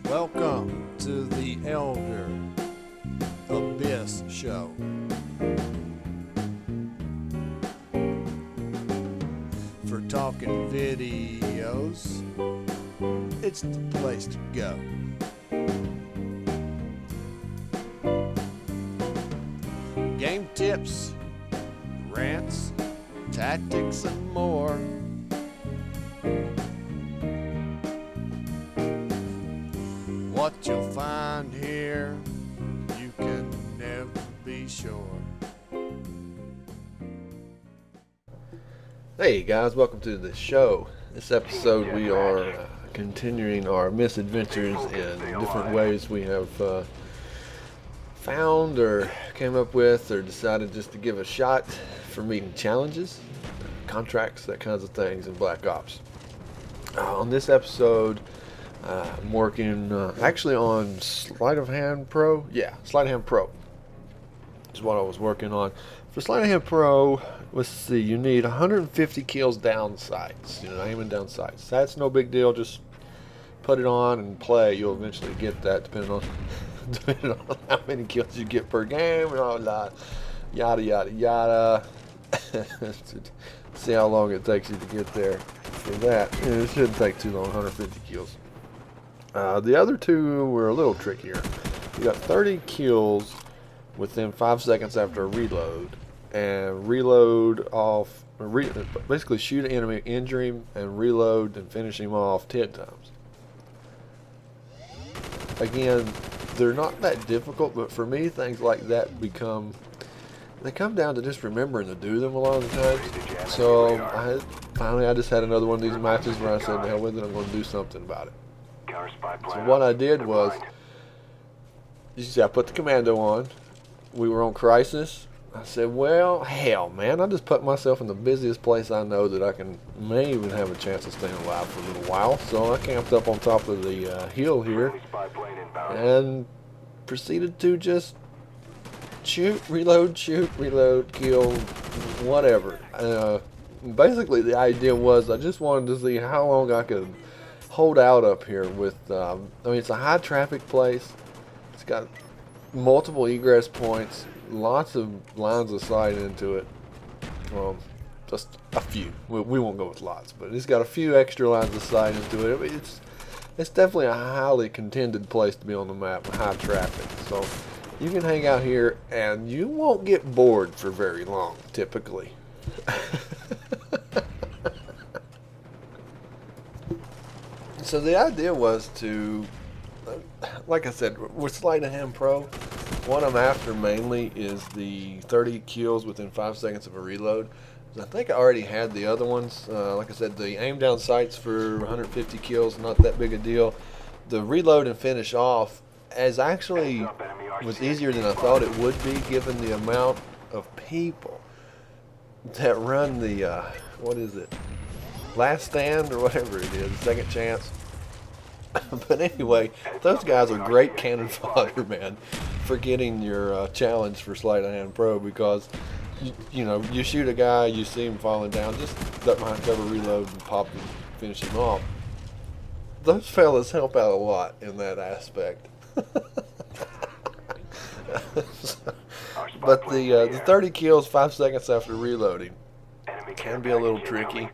Welcome to the ElderAbyss show. For talking videos, it's the place to go. Game tips, rants, tactics, and more. What you'll find here, you can never be sure. Hey guys, welcome to the show. This episode we are continuing our misadventures in different ways we have found or came up with or decided just to give a shot for meeting challenges, contracts, that kinds of things in Black Ops. On this episode, I'm working actually on Sleight of Hand Pro. Yeah, Sleight of Hand Pro is what I was working on. For Sleight of Hand Pro, let's see, you need 150 kills down sights, aiming down sights. That's no big deal, just put it on and play. You'll eventually get that depending on how many kills you get per game and all that, yada yada yada. See how long it takes you to get there for that. It shouldn't take too long, 150 kills. The other two were a little trickier. You got 30 kills within 5 seconds after a reload, and reload off, basically shoot an enemy, injure him, and reload and finish him off 10 times. Again, they're not that difficult, but for me, things like that they come down to just remembering to do them a lot of the time. So I just had another one of these matches where I said, the hell with it, I'm going to do something about it. So what I did was, you see, I put the commando on. We were on Crisis. I said, well, hell, man, I just put myself in the busiest place I know that I may even have a chance of staying alive for a little while. So I camped up on top of the hill here and proceeded to just shoot, reload, kill, whatever. Basically, the idea was I just wanted to see how long I could hold out up here with, it's a high traffic place. It's got multiple egress points, lots of lines of sight into it. Just a few. We won't go with lots, but it's got a few extra lines of sight into it. It's definitely a highly contended place to be on the map with high traffic. So you can hang out here and you won't get bored for very long, typically. So the idea was to, like I said, with Sleight of Hand Pro, what I'm after mainly is the 30 kills within 5 seconds of a reload. I think I already had the other ones. Like I said, the aim down sights for 150 kills, not that big a deal. The reload and finish off was easier than I thought it would be, given the amount of people that run the, Last Stand or whatever it is, Second Chance. But anyway, those guys are great cannon fodder, man, for getting your challenge for Sleight of Hand Pro, because you shoot a guy, you see him falling down, just duck behind cover, reload, and pop and finish him off. Those fellas help out a lot in that aspect. But the 30 kills 5 seconds after reloading can be a little tricky,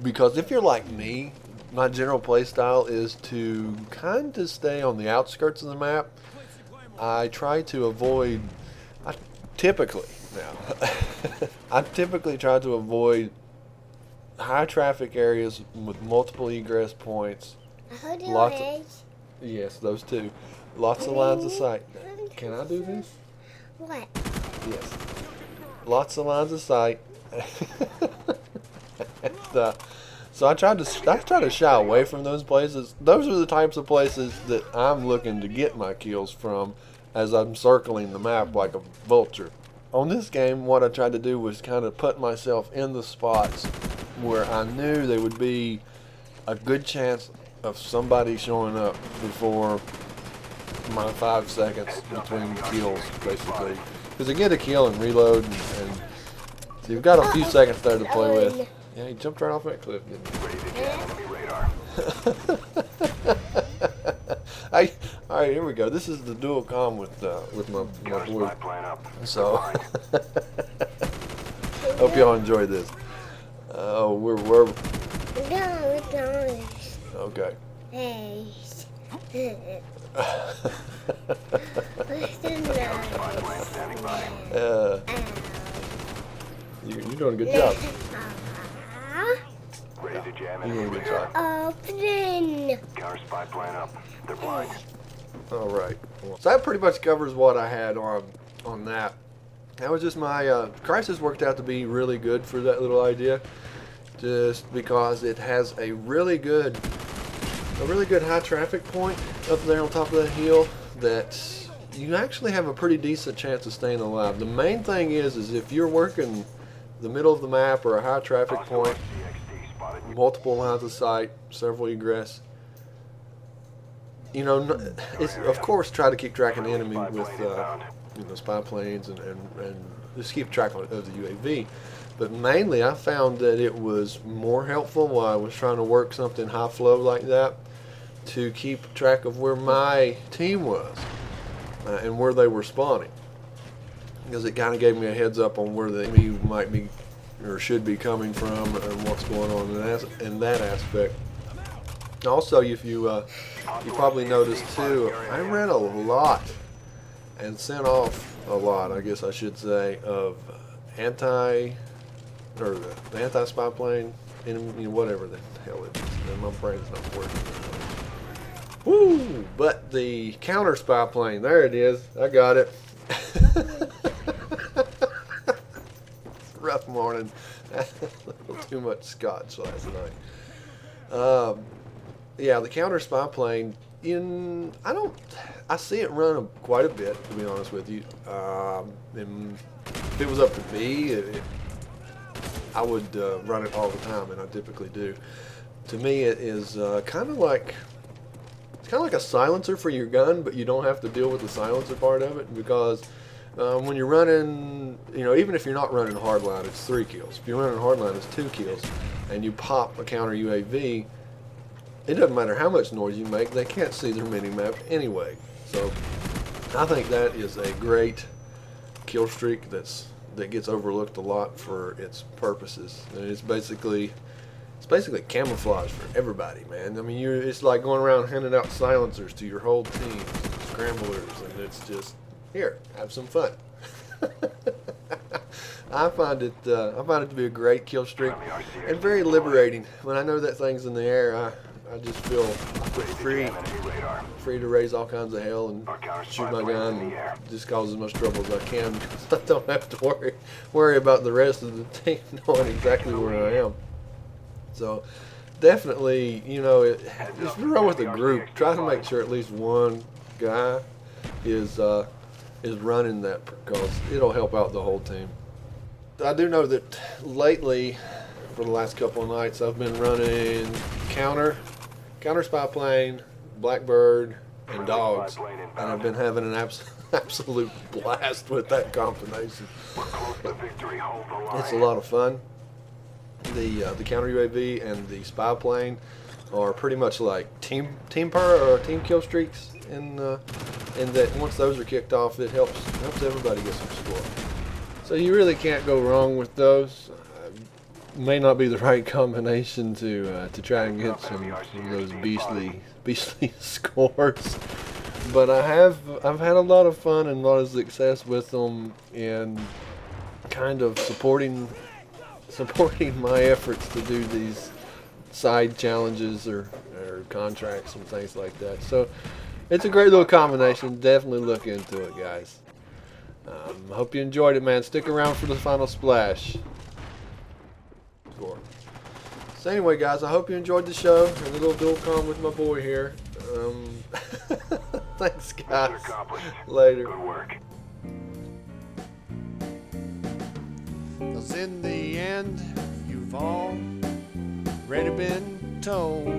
because if you're like me, my general play style is to kind of stay on the outskirts of the map. I typically try to avoid high traffic areas with multiple egress points. Yes, those two. Lots of lines of sight. Can I do this? What? Yes. Lots of lines of sight. So I try to shy away from those places. Those are the types of places that I'm looking to get my kills from as I'm circling the map like a vulture. On this game, what I tried to do was kind of put myself in the spots where I knew there would be a good chance of somebody showing up before my 5 seconds between kills, basically. Because I get a kill and reload, and so you've got a few seconds there to play with. Yeah, he jumped right off that cliff, didn't he? Ready to jam on your radar. Hey, right, here we go. This is the dual comm with my boy. So, hope y'all enjoy this. Oh, we're okay. You're doing a good job. Ready to jam You're doing a good job. Open. Counter spy plan up. They're blind. All right. So that pretty much covers what I had on that. That was just my Crisis worked out to be really good for that little idea, just because it has a really good high traffic point up there on top of that hill that you actually have a pretty decent chance of staying alive. The main thing is if you're working the middle of the map or a high traffic point, multiple lines of sight, several egress, you know, it's, of course, try to keep track of the enemy with spy planes and just keep track of the UAV. But mainly, I found that it was more helpful while I was trying to work something high flow like that to keep track of where my team was and where they were spawning, because it kind of gave me a heads up on where the enemy might be or should be coming from and what's going on in that aspect. Also, if you probably noticed too, I ran a lot and sent off a lot, I guess I should say, of the anti-spy plane, enemy, whatever the hell it is. My brain's not working. Woo! But the counter spy plane, there it is. I got it. Rough morning. A little too much scotch last night. Yeah, the counter spy plane. I see it run quite a bit, to be honest with you. And if it was up to me, I would run it all the time, and I typically do. To me, it is kind of like a silencer for your gun, but you don't have to deal with the silencer part of it, because when you're running, even if you're not running hardline, it's 3 kills. If you're running hardline, it's 2 kills, and you pop a counter UAV, it doesn't matter how much noise you make, they can't see their mini-map anyway. So I think that is a great kill streak that gets overlooked a lot for its purposes. And it's basically camouflage for everybody, man. I mean, it's like going around handing out silencers to your whole team, scramblers, and it's just, here, have some fun. I find it to be a great kill streak and very liberating. When I know that thing's in the air, I just feel free to raise all kinds of hell and shoot my gun and just cause as much trouble as I can, because I don't have to worry about the rest of the team knowing exactly where I am. So definitely, just run with a group. Try to make sure at least one guy is running that, because it'll help out the whole team. I do know that lately, for the last couple of nights, I've been running counter spy plane, Blackbird, and dogs, and I've been having an absolute blast with that combination. It's a lot of fun. The counter UAV and the spy plane are pretty much like team kill streaks, in that once those are kicked off, it helps everybody get some score. So you really can't go wrong with those. May not be the right combination to try and get some of those beastly scores, but I've had a lot of fun and a lot of success with them, and kind of supporting my efforts to do these side challenges or contracts and things like that. So it's a great little combination. Definitely look into it, guys. I hope you enjoyed it, man. Stick around for the final splash. So anyway, guys, I hope you enjoyed the show and the little dual comm with my boy here. Thanks, guys. Later. Good work. 'Cause in the end, you've already been told.